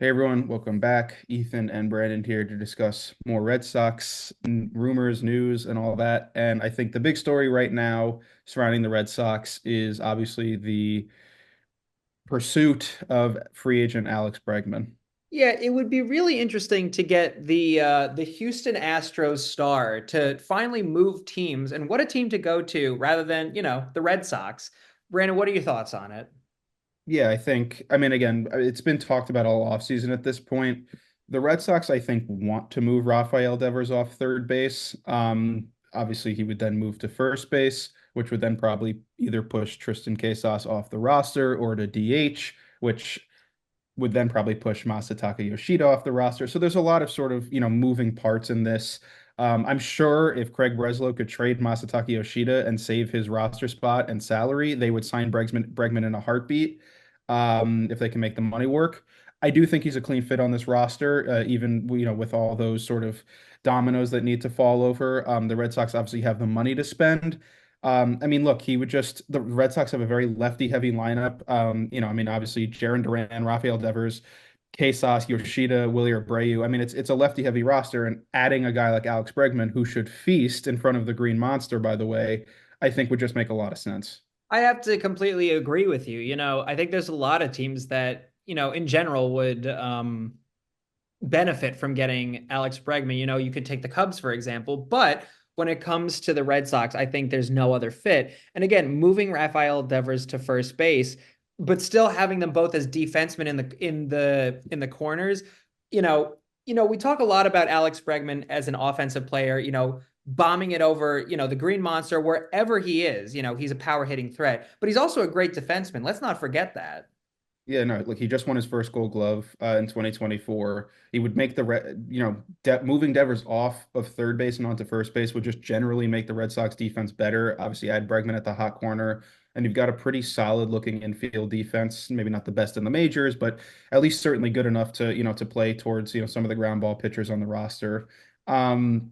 Hey everyone, welcome back. Ethan and Brandon here to discuss more Red Sox rumors, news, and all that. And I think the big story right now surrounding the Red Sox is obviously the pursuit of free agent Alex Bregman. Yeah, it would be really interesting to get the Houston Astros star to finally move teams and what a team to go to rather than, the Red Sox. Brandon, what are your thoughts on it? Yeah, I mean, again, it's been talked about all offseason at this point. The Red Sox, I think, want to move Rafael Devers off third base. Obviously, he would then move to first base, which would then probably either push Tristan Casas off the roster or to DH, which would then probably push Masataka Yoshida off the roster. So there's a lot of sort of, moving parts in this. I'm sure if Craig Breslow could trade Masataka Yoshida and save his roster spot and salary, they would sign Bregman in a heartbeat if they can make the money work. I do think he's a clean fit on this roster, even with all those sort of dominoes that need to fall over. The Red Sox obviously have the money to spend. I mean, look, the Red Sox have a very lefty heavy lineup. I mean, obviously Jaron Duran, Rafael Devers, Quesas, Yoshida, Willie Abreu. I mean, it's a lefty heavy roster, and adding a guy like Alex Bregman, who should feast in front of the Green Monster, by the way, I think would just make a lot of sense. I have to completely agree with you. I think there's a lot of teams that, in general would benefit from getting Alex Bregman. You could take the Cubs, for example, but when it comes to the Red Sox, I think there's no other fit. And again, moving Rafael Devers to first base, but still having them both as defensemen in the corners, we talk a lot about Alex Bregman as an offensive player, bombing it over, the Green Monster, wherever he is, he's a power hitting threat, but he's also a great defenseman. Let's not forget that. Yeah, no, like he just won his first Gold Glove in 2024. He would make moving Devers off of third base and onto first base would just generally make the Red Sox defense better. Obviously, add Bregman at the hot corner, and you've got a pretty solid looking infield defense. Maybe not the best in the majors, but at least certainly good enough to play towards some of the ground ball pitchers on the roster. Um,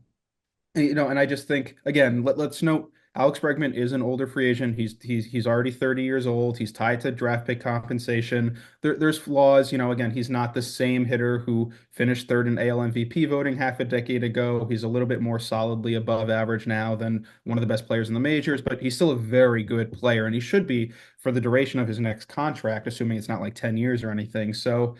and I just think again, let's note Alex Bregman is an older free agent. He's already 30 years old. He's tied to draft pick compensation. There's flaws. Again, he's not the same hitter who finished third in AL MVP voting half a decade ago. He's a little bit more solidly above average now than one of the best players in the majors, but he's still a very good player, and he should be for the duration of his next contract, assuming it's not like 10 years or anything. So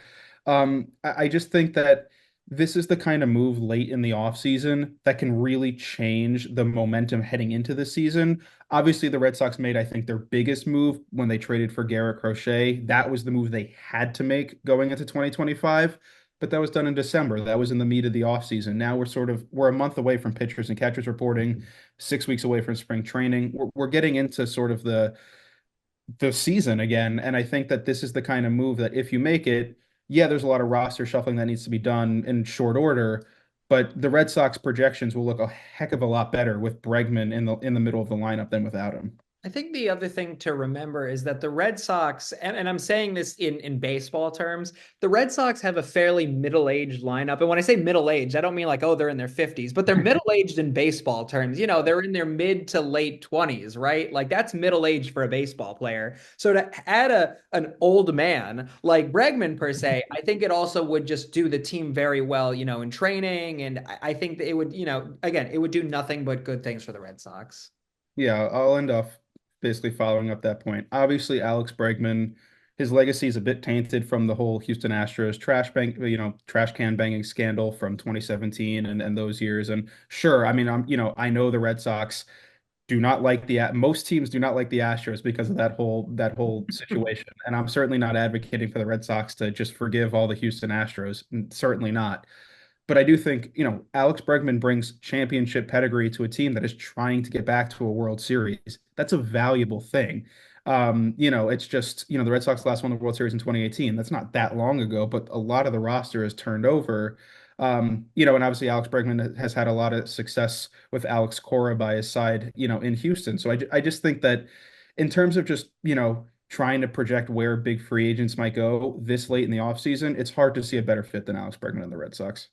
I just think that this is the kind of move late in the offseason that can really change the momentum heading into the season. Obviously, the Red Sox made, I think, their biggest move when they traded for Garrett Crochet. That was the move they had to make going into 2025, but that was done in December. That was in the meat of the offseason. Now we're a month away from pitchers and catchers reporting, 6 weeks away from spring training. We're getting into sort of the season again. And I think that this is the kind of move that if you make it, yeah, there's a lot of roster shuffling that needs to be done in short order, but the Red Sox projections will look a heck of a lot better with Bregman in the middle of the lineup than without him. I think the other thing to remember is that the Red Sox, and I'm saying this in baseball terms, the Red Sox have a fairly middle-aged lineup. And when I say middle-aged, I don't mean like, oh, they're in their 50s, but they're middle-aged in baseball terms. They're in their mid to late 20s, right? Like that's middle-aged for a baseball player. So to add an old man like Bregman per se, I think it also would just do the team very well, in training. And I think that it would, again, it would do nothing but good things for the Red Sox. Yeah, I'll end off basically following up that point. Obviously, Alex Bregman, his legacy is a bit tainted from the whole Houston Astros trash can banging scandal from 2017 and those years. And sure, I mean, I know the Red Sox do not like most teams do not like the Astros because of that whole situation. And I'm certainly not advocating for the Red Sox to just forgive all the Houston Astros. Certainly not. But I do think, Alex Bregman brings championship pedigree to a team that is trying to get back to a World Series. That's a valuable thing. It's just, the Red Sox last won the World Series in 2018. That's not that long ago, but a lot of the roster has turned over. And obviously Alex Bregman has had a lot of success with Alex Cora by his side, in Houston. So I just think that in terms of just, trying to project where big free agents might go this late in the offseason, it's hard to see a better fit than Alex Bregman and the Red Sox.